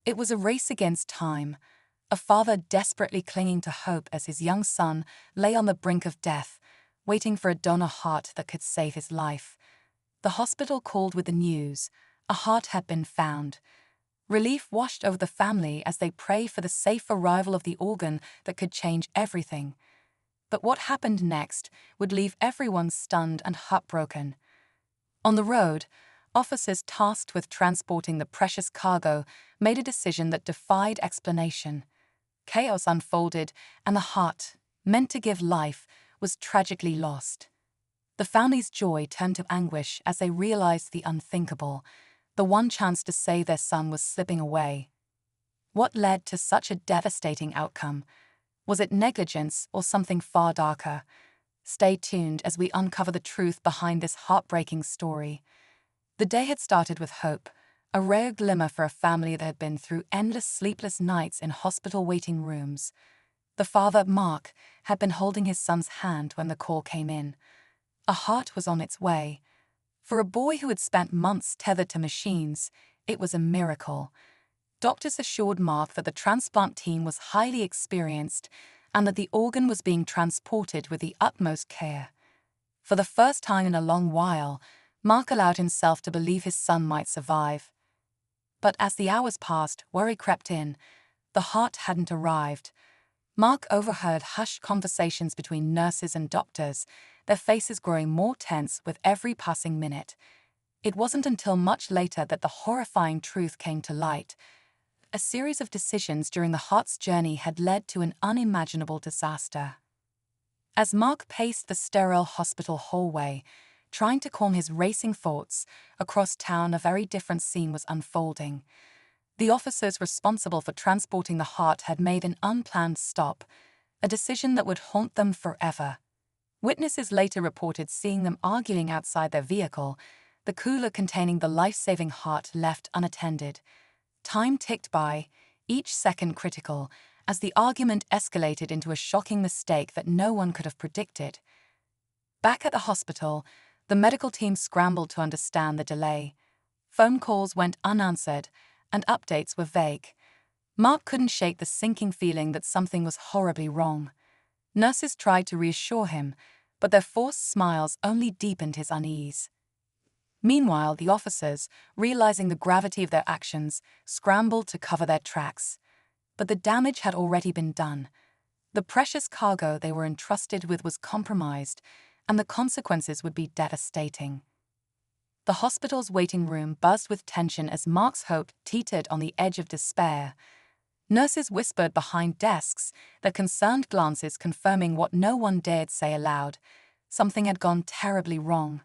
It was a race against time, a father desperately clinging to hope as his young son lay on the brink of death, waiting for a donor heart that could save his life. The hospital called with the news: a heart had been found. Relief washed over the family as they prayed for the safe arrival of the organ that could change everything. But what happened next would leave everyone stunned and heartbroken. On the road, officers tasked with transporting the precious cargo made a decision that defied explanation. Chaos unfolded, and the heart, meant to give life, was tragically lost. The family's joy turned to anguish as they realized the unthinkable. The one chance to save their son was slipping away. What led to such a devastating outcome? Was it negligence or something far darker? Stay tuned as we uncover the truth behind this heartbreaking story. The day had started with hope, a rare glimmer for a family that had been through endless sleepless nights in hospital waiting rooms. The father, Mark, had been holding his son's hand when the call came in. A heart was on its way. For a boy who had spent months tethered to machines, it was a miracle. Doctors assured Mark that the transplant team was highly experienced and that the organ was being transported with the utmost care. For the first time in a long while, Mark allowed himself to believe his son might survive. But as the hours passed, worry crept in. The heart hadn't arrived. Mark overheard hushed conversations between nurses and doctors, their faces growing more tense with every passing minute. It wasn't until much later that the horrifying truth came to light. A series of decisions during the heart's journey had led to an unimaginable disaster. As Mark paced the sterile hospital hallway, trying to calm his racing thoughts, across town a very different scene was unfolding. The officers responsible for transporting the heart had made an unplanned stop, a decision that would haunt them forever. Witnesses later reported seeing them arguing outside their vehicle, the cooler containing the life-saving heart left unattended. Time ticked by, each second critical, as the argument escalated into a shocking mistake that no one could have predicted. Back at the hospital, the medical team scrambled to understand the delay. Phone calls went unanswered, and updates were vague. Mark couldn't shake the sinking feeling that something was horribly wrong. Nurses tried to reassure him, but their forced smiles only deepened his unease. Meanwhile, the officers, realizing the gravity of their actions, scrambled to cover their tracks. But the damage had already been done. The precious cargo they were entrusted with was compromised, and the consequences would be devastating. The hospital's waiting room buzzed with tension as Mark's hope teetered on the edge of despair. Nurses whispered behind desks, their concerned glances confirming what no one dared say aloud. Something had gone terribly wrong.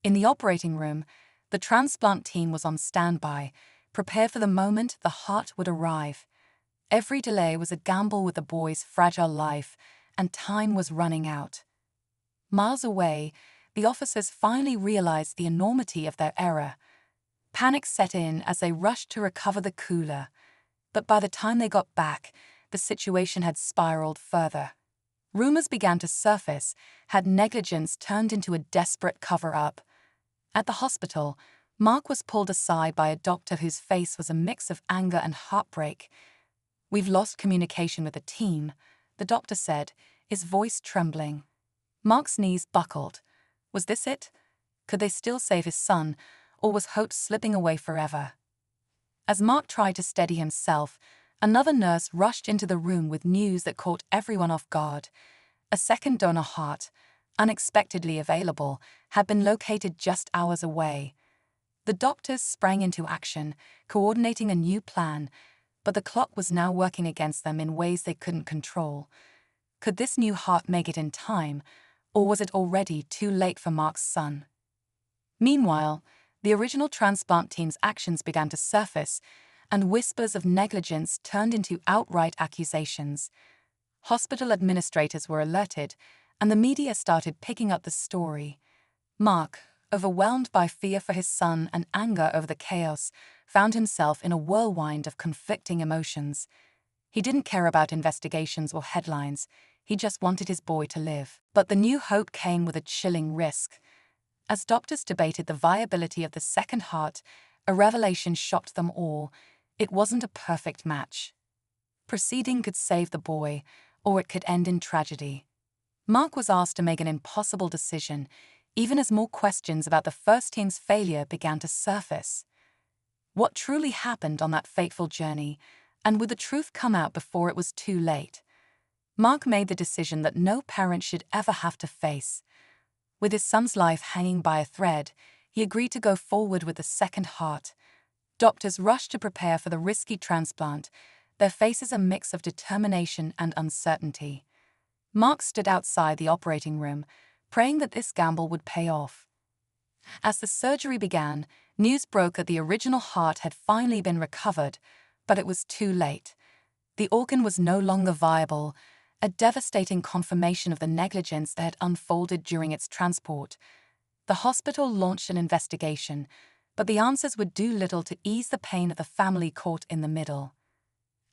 In the operating room, the transplant team was on standby, prepared for the moment the heart would arrive. Every delay was a gamble with the boy's fragile life, and time was running out. Miles away, the officers finally realized the enormity of their error. Panic set in as they rushed to recover the cooler, but by the time they got back, the situation had spiraled further. Rumors began to surface, had negligence turned into a desperate cover-up. At the hospital, Mark was pulled aside by a doctor whose face was a mix of anger and heartbreak. "We've lost communication with the team," the doctor said, his voice trembling. Mark's knees buckled. Was this it? Could they still save his son, or was hope slipping away forever? As Mark tried to steady himself, another nurse rushed into the room with news that caught everyone off guard. A second donor heart, unexpectedly available, had been located just hours away. The doctors sprang into action, coordinating a new plan, but the clock was now working against them in ways they couldn't control. Could this new heart make it in time, or was it already too late for Mark's son? Meanwhile, the original transplant team's actions began to surface, and whispers of negligence turned into outright accusations. Hospital administrators were alerted, and the media started picking up the story. Mark, overwhelmed by fear for his son and anger over the chaos, found himself in a whirlwind of conflicting emotions. He didn't care about investigations or headlines, he just wanted his boy to live. But the new hope came with a chilling risk. As doctors debated the viability of the second heart, a revelation shocked them all. It wasn't a perfect match. Proceeding could save the boy, or it could end in tragedy. Mark was asked to make an impossible decision, even as more questions about the first team's failure began to surface. What truly happened on that fateful journey, and would the truth come out before it was too late? Mark made the decision that no parent should ever have to face. With his son's life hanging by a thread, he agreed to go forward with the second heart. Doctors rushed to prepare for the risky transplant, their faces a mix of determination and uncertainty. Mark stood outside the operating room, praying that this gamble would pay off. As the surgery began, news broke that the original heart had finally been recovered, but it was too late. The organ was no longer viable, a devastating confirmation of the negligence that had unfolded during its transport. The hospital launched an investigation, but the answers would do little to ease the pain of the family caught in the middle.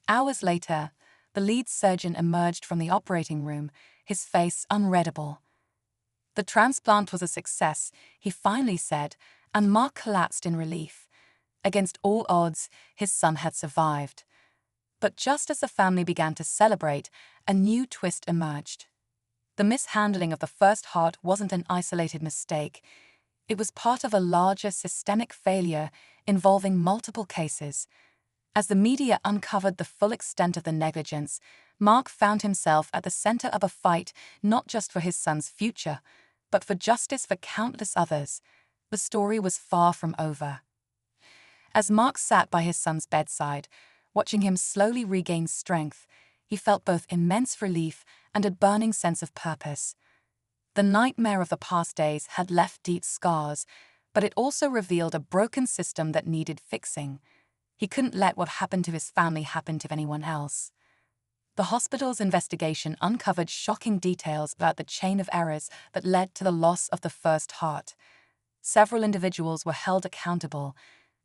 Hours later, the lead surgeon emerged from the operating room, his face unreadable. The transplant was a success, he finally said, and Mark collapsed in relief. Against all odds, his son had survived. But just as the family began to celebrate, a new twist emerged. The mishandling of the first heart wasn't an isolated mistake. It was part of a larger systemic failure involving multiple cases. As the media uncovered the full extent of the negligence, Mark found himself at the center of a fight not just for his son's future, but for justice for countless others. The story was far from over. As Mark sat by his son's bedside, watching him slowly regain strength, he felt both immense relief and a burning sense of purpose. The nightmare of the past days had left deep scars, but it also revealed a broken system that needed fixing. He couldn't let what happened to his family happen to anyone else. The hospital's investigation uncovered shocking details about the chain of errors that led to the loss of the first heart. Several individuals were held accountable,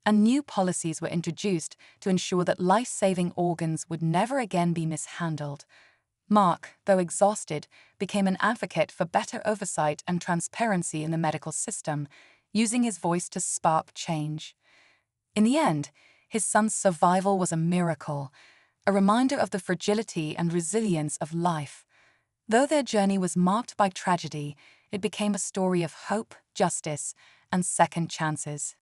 and new policies were introduced to ensure that life-saving organs would never again be mishandled. Mark, though exhausted, became an advocate for better oversight and transparency in the medical system, using his voice to spark change. In the end, his son's survival was a miracle, a reminder of the fragility and resilience of life. Though their journey was marked by tragedy, it became a story of hope, justice, and second chances.